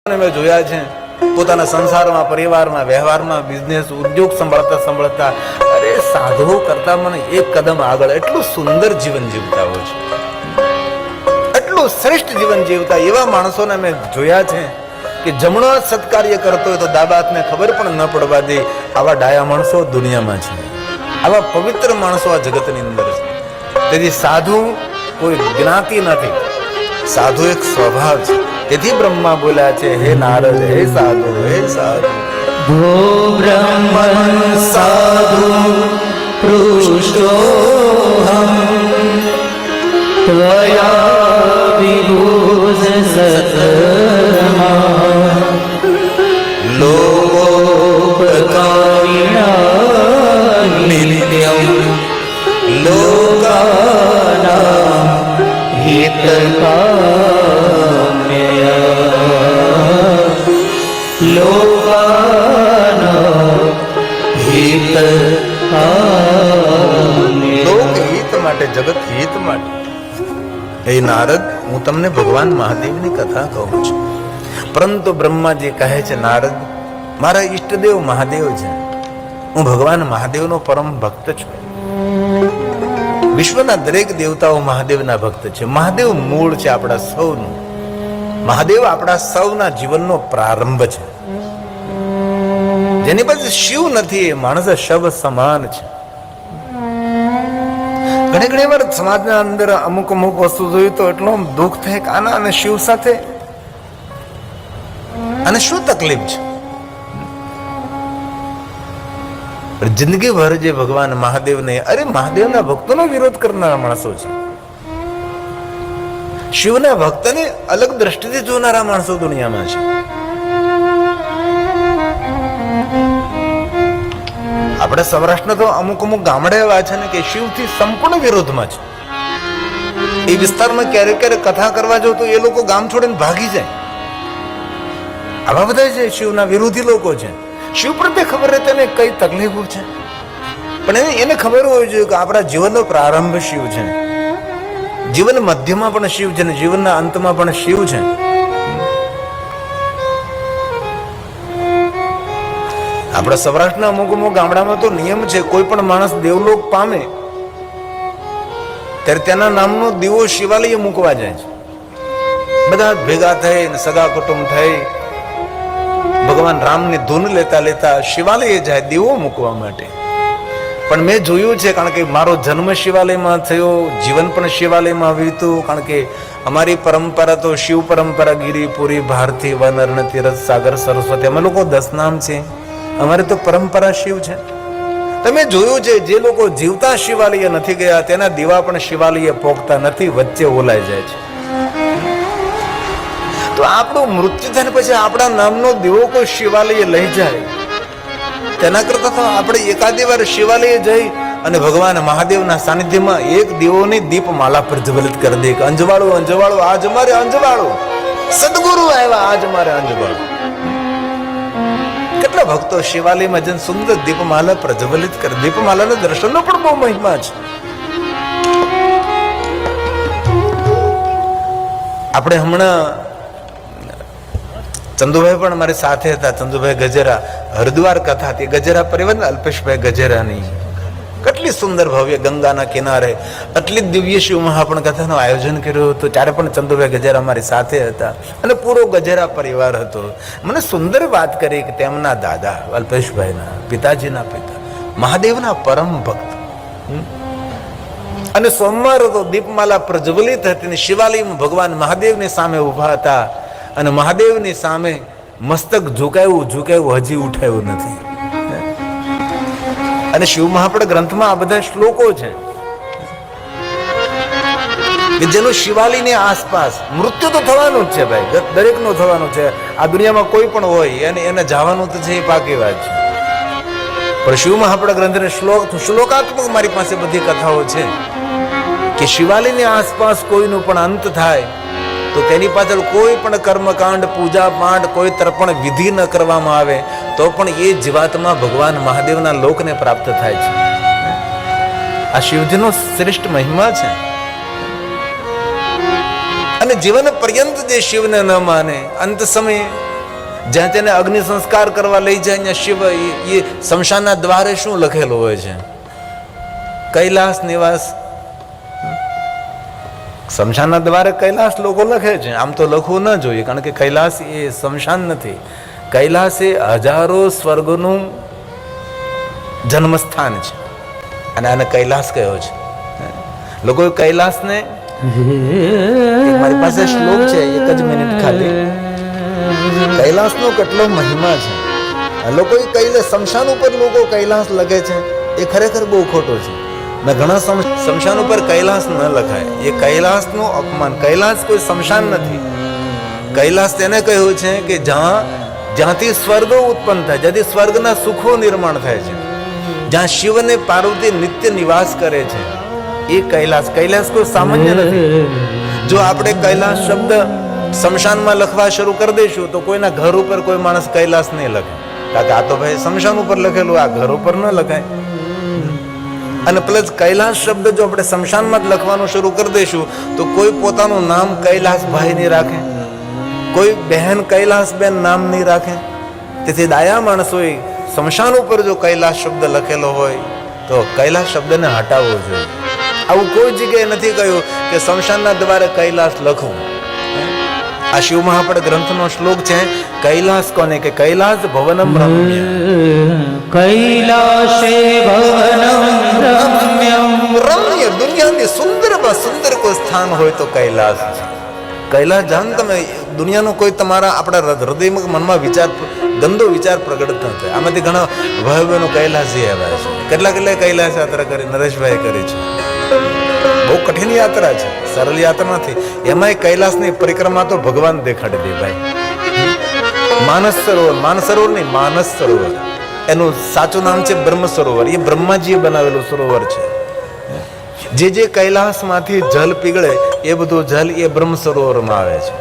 મેં જોયા છે પોતાના સંસારમાં, પરિવારમાં, વ્યવહારમાં, બિઝનેસ, ઉદ્યોગ સંભાળતા સંભાળતા અરે સાધુઓ કરતા મને એક કદમ આગળ એટલું સુંદર જીવન જીવતા હોય છે, એટલું શ્રેષ્ઠ જીવન જીવતા એવા માણસોને મેં જોયા છે કે જમણો સત્કાર્ય કરતો હોય તો ડાબા હાથને ખબર પણ ન પડવા દે. આવા ડાયા માણસો દુનિયામાં છે, આવા પવિત્ર માણસો આ જગતની અંદર છે. તેથી સાધુ કોઈ જ્ઞાતિ નથી, સાધુ એક સ્વભાવ છે. તેથી બ્રહ્મા બોલ્યા છે, હે નારદ, હે સાધુ, હે સાધુ. ભો બ્રહ્મન સાધુ પૃષ્ટોહમ ત્વયા વિભૂષ સતમા લોકોપકારિણા નિત્યમ લોકાનાં હિતકામ્યયા લોકહિત માટે, જગત હિત માટે. હે નારદ, હું તમને ભગવાન મહાદેવની કથા કહું છું. પરંતુ બ્રહ્માજી કહે છે, નારદ, મારા ઈષ્ટદેવ મહાદેવ છે, હું ભગવાન મહાદેવનો પરમ ભક્ત છું. વિશ્વના દરેક દેવતાઓ મહાદેવના ભક્ત છે. મહાદેવ મૂળ છે આપણા સૌનું. મહાદેવ આપણા સૌના જીવનનો પ્રારંભ છે. જેની પાસે શિવ નથી એ માણસ શવ સમાન છે. ઘણી ઘણી વાર સમાજના અંદર અમુક અમુક વસ્તુ જોઈ તો એટલું દુઃખ થાય કે આના અને શિવ સાથે અને શું તકલીફ છે. જિંદગી ભર જે ભગવાન મહાદેવને, અરે મહાદેવના ભક્તોનો વિરોધ કરનારા માણસો છે, શિવના ભક્તને અલગ દ્રષ્ટિથી જોનારા માણસો દુનિયામાં છે. આપણે સૌરાષ્ટ્રના તો અમુક અમુક ગામડા એવા છે ને કે શિવથી સંપૂર્ણ વિરોધમાં છે. એ વિસ્તારમાં ક્યારેક ક્યારેક કથા કરવા જાવ તો એ લોકો ગામ છોડીને ભાગી જાય. આવા બધા છે શિવના વિરોધી લોકો છે. શિવ પ્રત્યે ખબર રહે તેને કઈ તકલીફો છે, પણ એને ખબર હોવી જોઈએ કે આપણા જીવનનો પ્રારંભ શિવ છે, જીવન મધ્યમાં પણ શિવ છે ને જીવનના અંતમાં પણ શિવ છે. આપણા સૌરાષ્ટ્રના અમુક અમુક ગામડામાં તો નિયમ છે, કોઈ પણ માણસ દેવલોક પામે ત્યારે તેના નામનો દીવો શિવાલય મૂકવા જાય છે. બધા ભેગા થઈ સગા કુટુંબ થઈ ભગવાન રામની ધૂન લેતા લેતા શિવાલય જાય દીવો મૂકવા માટે. પણ મેં જોયું છે, કારણ કે મારો જન્મ શિવાલયમાં થયો, જીવન પણ શિવાલયમાં વીત્યું. કારણ કે અમારી પરંપરા તો શિવ પરંપરા, ગિરી, પુરી, ભારતી, વન, અર્ણ, તીરથ, સાગર, સરસ્વતી, અમે લોકો 10 નામ છે. અમારે તો પરંપરા શિવ છે. તમે જોયું છે જે લોકો જીવતા શિવાલય નથી ગયા તેના દીવા પણ શિવાલય પોખતા નથી, વચ્ચે ઓલાઈ જાય છે. તો આપણું મૃત્યુ થાય પછી આપણા નામનો દીવો કોઈ શિવાલય લઈ જાય તેના કરતા તો આપણે એકાદી વાર શિવાલય જઈ અને ભગવાન મહાદેવના સાનિધ્યમાં એક દીવોની દીપમાલા પ્રજ્વલિત કરી દે. અંજવાળું અંજવાળું આજ મારે અંજવાળું, સદગુરુ આવ્યા આજ મારે અંજવાળું. કેટલા ભક્તો શિવાલયમાં જઈને સુંદર દીપમાલા પ્રજ્વલિત કરે. દીપમાલાના દર્શનનો પણ બહુ મહિમા છે. આપણે હમણાં ચંદુભાઈ પણ મારી સાથે હતા, ચંદુભાઈ ગજેરા, હરિદ્વાર કથા હતી ગજેરા પરિવાર અલ્પેશભાઈ ગજેરાની. કેટલી સુંદર ભવ્ય ગંગાના કિનારે આટલી દિવ્ય શિવ મહાપણ કથાનું આયોજન કર્યું હતું. ત્યારે પણ ચંદુભાઈ ગજેરા મારી સાથે હતા અને પૂરો ગજેરા પરિવાર હતો. મને સુંદર વાત કરી કે તેમના દાદા અલ્પેશભાઈના પિતાજીના પિતા મહાદેવના પરમ ભક્ત, અને સોમવાર હતો, દીપમાલા પ્રજ્વલિત હતી, શિવાલયમાં ભગવાન મહાદેવની સામે ઉભા હતા અને મહાદેવની સામે મસ્તક ઝુકાયું હજી ઉઠાયું નથી. અને શિવ મહાપણ ગ્રંથમાં આ બધા શ્લોકો છે કે જેનું શિવાલયની આસપાસ મૃત્યુ તો થવાનું જ છે ભાઈ, દરેકનું થવાનું છે. આ દુનિયામાં કોઈ પણ હોય એને જવાનું તો છે, એ પાકી વાત છે. પણ શિવ મહાપણ ગ્રંથને શ્લોકાત્મક મારી પાસે બધી કથાઓ છે કે શિવાલયની આસપાસ કોઈનું પણ અંત થાય તો તેની પાછળ કોઈ પણ કર્મકાંડ, પૂજા પાઠ, કોઈ તર્પણ વિધિ ન કરવામાં આવે તો પણ એ જીવાત્મા ભગવાન મહાદેવના લોકને પ્રાપ્ત થાય છે. આ શિવજીનો શ્રેષ્ઠ મહિમા છે. અને જીવન પર્યંત જે શિવને ન માને, અંત સમયે જ્યાં તેને અગ્નિ સંસ્કાર કરવા લઈ જાય ત્યાં શિવ એ શમશાનના દ્વારે શું લખેલું હોય છે? કૈલાસ નિવાસ. શમશાનના દ્વારે કૈલાસ લોકો લખે છે. આમ તો લખવું ન જોઈએ, કારણ કે કૈલાસ એ શમશાન નથી. કૈલાસ એ હજારો સ્વર્ગનું જન્મસ્થાન છે અને આને કૈલાસ કહ્યો છે. લોકોએ કૈલાસને, મારી પાસે શ્લોક છે, એક જ મિનિટ ખાલી. કૈલાસનો કેટલો મહિમા છે. લોકો કૈલાસ, શમશાન ઉપર લોકો કૈલાસ લખે છે, એ ખરેખર બહુ ખોટું છે. મેં ઘણા શમશાન ઉપર કૈલાસ ન લખાય, એ કૈલાસનું અપમાન. કૈલાસ કોઈ શમશાન નથી. કૈલાસ તેને કહ્યું છે કે જ્યાંથી સ્વર્ગો ઉત્પન્ન થાય, જ્યાંથી સ્વર્ગના સુખો નિર્માણ થાય છે, જ્યાં શિવ અને પાર્વતી નિત્ય નિવાસ કરે છે, એ કૈલાસ. કૈલાસ કોઈ સામાન્ય નથી. જો આપણે કૈલાસ શબ્દ શમશાનમાં લખવા શરૂ કરી દઈશું તો કોઈના ઘર ઉપર કોઈ માણસ કૈલાસ નહીં લખે, કારણ કે આ તો ભાઈ શમશાન ઉપર લખેલું, આ ઘર ઉપર ન લખાય. અને પ્લસ કૈલાસ શબ્દ જો આપણે શમશાનમાં જ લખવાનું શરૂ કરી દઈશું તો કોઈ પોતાનું નામ કૈલાસભાઈ નહીં રાખે, કોઈ બહેન કૈલાસબેન નામ નહીં રાખે. તેથી ડાયા માણસોએ શમશાન ઉપર જો કૈલાસ શબ્દ લખેલો હોય તો કૈલાસ શબ્દને હટાવવો જોઈએ. આવું કોઈ જગ્યાએ નથી કહ્યું કે શમશાનના દ્વારે કૈલાસ લખવું. આ શિવ મહાપડ ગ્રંથનો શ્લોક છે. કૈલાસ કોને કે કૈલાસ ભવનમ રમ્ય, કૈલાસે ભવનમ રમ્યમ. રમ્ય દુનિયાની સુંદરમાં સુંદર કોઈ સ્થાન હોય તો કૈલાસ છે. કૈલાસ જાણ તમે દુનિયાનો કોઈ તમારા આપણા હૃદયમાં મનમાં વિચાર, ગંદો વિચાર પ્રગટ ન થાય. આમાંથી ઘણા ભાઈ બહેનો કૈલાસી આવ્યા છે. કેટલા કૈલાસ યાત્રા કરી નરેશભાઈ કરી છે. બહુ કઠિન યાત્રા છે, સરળ યાત્રા નથી. એમાંય કૈલાસની પરિક્રમા તો ભગવાન દેખાડી દે ભાઈ. માનસ સરોવર નહીં, માનસ સરોવર. એનું સાચું નામ છે બ્રહ્મ સરોવર. એ બ્રહ્માજીએ બનાવેલું સરોવર છે. જે કૈલાસમાંથી જલ પીગળે એ બધું જલ એ બ્રહ્મ સરોવરમાં આવે છે.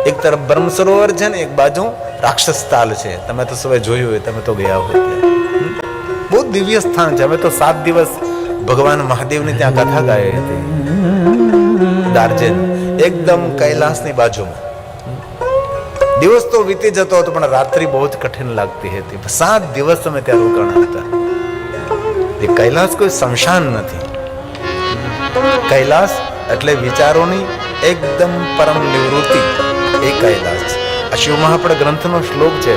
એક તરફ બ્રહ્મ સરોવર છે ને એક બાજુ રાક્ષસ તાલ છે. તમે તો સવારે જોયું હોય, તમે તો ગયા હોય ત્યાં. બહુ દિવ્ય સ્થાન છે. અમે તો 7 દિવસ ભગવાન મહાદેવની ત્યાં કથા ગાઈ હતી. દાર્જિલ એકદમ કૈલાસની બાજુમાં. દિવસ તો વીતી જતો હતો પણ રાત્રિ બહુ જ કઠિન લાગતી હતી. 7 દિવસ અમે ત્યાં રોકાણા હતા. એ કૈલાસ કોઈ શમશાન નથી. કૈલાસ એટલે વિચારોની એકદમ પરમ નિવૃત્તિ, એ કૈલાસ છે. આ શિવ મહાપડ ગ્રંથનો શ્લોક છે.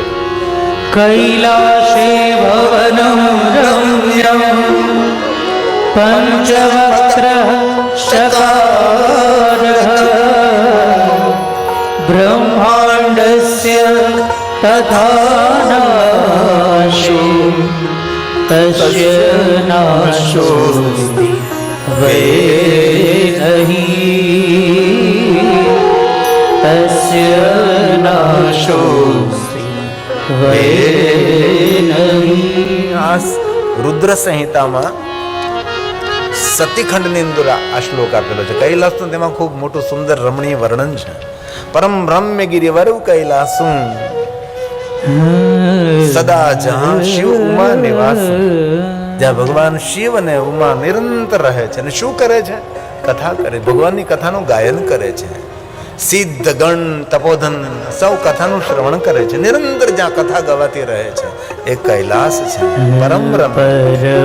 કૈલાસે ભવનમ રમ્યમ પંચવક્ત્ર શકારઃ બ્રહ્માંડસ્ય તથા નાશો તસ્ય નાશો વૈરહી તસ્ય નાશો વૈરહી. આ રુદ્ર સંહિતામાં સતીખંડની અંદર આ શ્લોક આપેલો છે. કૈલાસનું તેમાં ખૂબ મોટું સુંદર રમણીય વર્ણન છે. પરમ રમ્ય ગિરિવરુ કૈલાસું સદા જહાં શિવ ઉમા નિવાસ. જ્યાં ભગવાન શિવ અને ઉમા નિરંતર રહે છે. અને શું કરે છે? કથા કરે. ભગવાનની કથાનું ગાયન કરે છે. સિદ્ધ ગણ તપોધન સૌ કથાનું શ્રવણ કરે છે. નિરંતર જ્યાં કથા ગવાતી રહે છે એ કૈલાસ છે. પરમ રમ્ય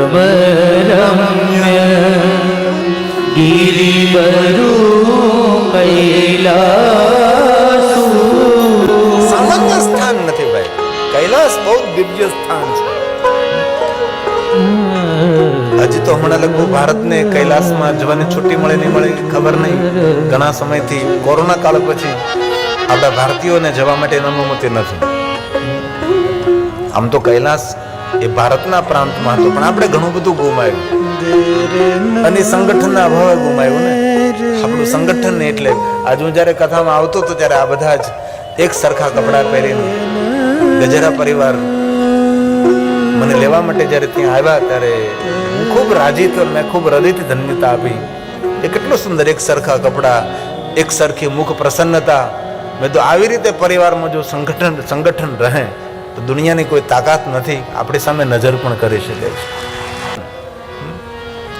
ગિરિવરુ કૈલાસુ. સામાન્ય સ્થાન નથી ભાઈ. કૈલાસ બહુ દિવ્ય સ્થાન છે. હજી તો હમણાં લગભગ ભારતને કૈલાસમાં જવાની છુટ્ટી મળે નહીં મળે ખબર નહીં. ઘણા સમયથી કોરોના કાળ પછી આપણા ભારતીયોને જવા માટે અનુમતિ નથી. આમ તો કૈલાસ એ ભારતના પ્રાંતમાં હતો પણ આપણે ઘણું બધું ગુમાવ્યું અને સંગઠનના અભાવે ગુમાવ્યું ને. આપણું સંગઠન ને એટલે આજે હું જયારે કથામાં આવતો હતો ત્યારે આ બધા જ એક સરખા કપડા પહેરીને ગજરા પરિવાર મને લેવા માટે જયારે ત્યાં આવ્યા ત્યારે હું ખૂબ રાજી થયો. મેં ખૂબ હૃદયથી ધન્યતા આપી. એ કેટલું સુંદર એક સરખા કપડા, એક સરખી મુખ પ્રસન્નતા. મેં તો આવી રીતે પરિવારમાં જો સંગઠન રહે તો દુનિયાની કોઈ તાકાત નથી આપણી સામે નજર પણ કરી શકે છે.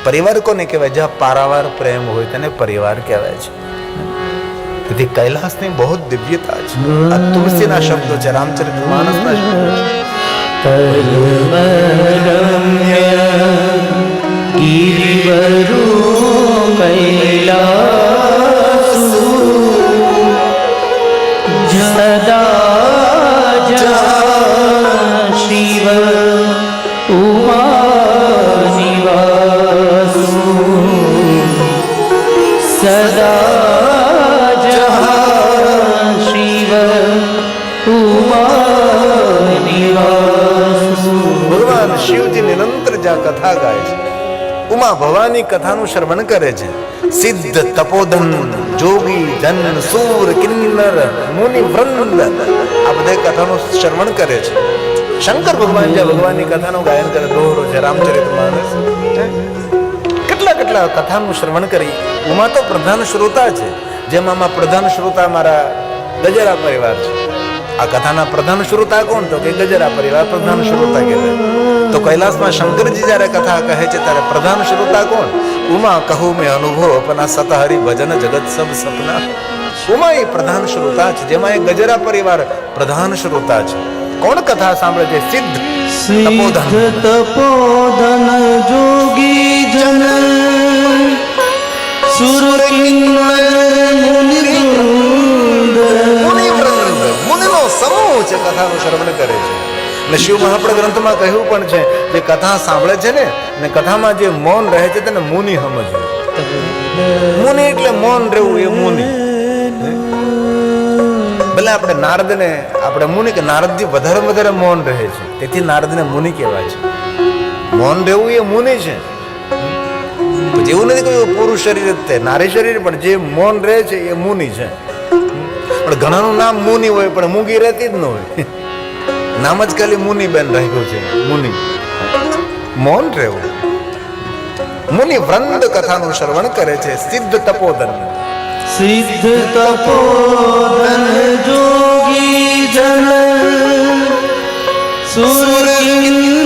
પરિવાર કોને કહેવાય? જ્યાં પારાવાર પ્રેમ હોય તેને પરિવાર કહેવાય છે. તેથી કૈલાસની બહુ દિવ્યતા છે. આ તુલસીના શબ્દો છે, રામચરિતમાનસના શબ્દો છે. પરમરમ્ય ગિરિવરો કૈલાસુ સદા જા શિવ ઉમા નિવાસુ સદા જા શિવ ઉમા નિવાસુ. ભગવાન શિવજી નિરંતર જ્યાં કથા ગાય છે, ઉમા ભવાની કથાનું શ્રવણ કરે છે. સિદ્ધ તપોધન જોગી જન સૂર કિન્નર મુનિ વૃંદ આ બધા કથાનું શ્રવણ કરે છે. શંકર ભગવાન જ્યાં ભગવાનની કથાનું ગાયન કરે, દોહરો છે, રામચરિતમાનસ, કેટલા કેટલા કથાનું શ્રવણ કરી. ઉમા તો પ્રધાન શ્રોતા છે. જેમાં આમાં પ્રધાન શ્રોતા મારા ગજરા પરિવાર છે. આ કથાના પ્રધાન શ્રોતા કોણ? તો કે ગજરા પરિવાર પ્રધાન શ્રોતા કહેવાય. તો કૈલાસમાં શંકરજી જ્યારે કથા કહે છે ત્યારે પ્રધાન શ્રોતા કોણ? ઉમા કહું મેં અનુભવ અપના સતહરી ભજન જગત સબ સપના. ઉમા એ પ્રધાન શ્રોતા છે, જેમાં એ ગજરા પરિવાર પ્રધાન શ્રોતા છે. કોણ કથા સાંભળે છે? સિદ્ધ તપોધન. સિદ્ધ તપોધન જોગી જન સુર કિન્નર મુનિ મુનિવૃંદ, મુનિનો સમૂહ છે, કથાનું શ્રવણ કરે છે. ને શિવ મહાપ્રદ ગ્રંથમાં કહ્યું પણ છે, જે કથા સાંભળે છે ને કથામાં જે મૌન રહે છે તેને મુનિ સમજવું. મુનિ એટલે મૌન રહેવું, એ મુનિ. ભલે આપણે નારદને આપણે મુનિ કે નારદજી વધારે વધારે મૌન રહે છે, તેથી નારદને મુનિ કહેવાય છે. મૌન રહેવું એ મુનિ છે. જેવું નથી કહ્યું પુરુષ શરીર જ તે, નારી શરીર પણ જે મૌન રહે છે એ મુનિ છે. પણ ઘણાનું નામ મુનિ હોય પણ મૂંગી રહેતી જ ન હોય. નામ જ ખાલી મુનિ બેન રાખ્યું છે, મુનિ. મૌન રહેવું. મુનિ વૃંદ કથાનું શ્રવણ કરે છે. સિદ્ધ તપોધન. સિદ્ધ તપોધન જોગી જન સુર કિન્નર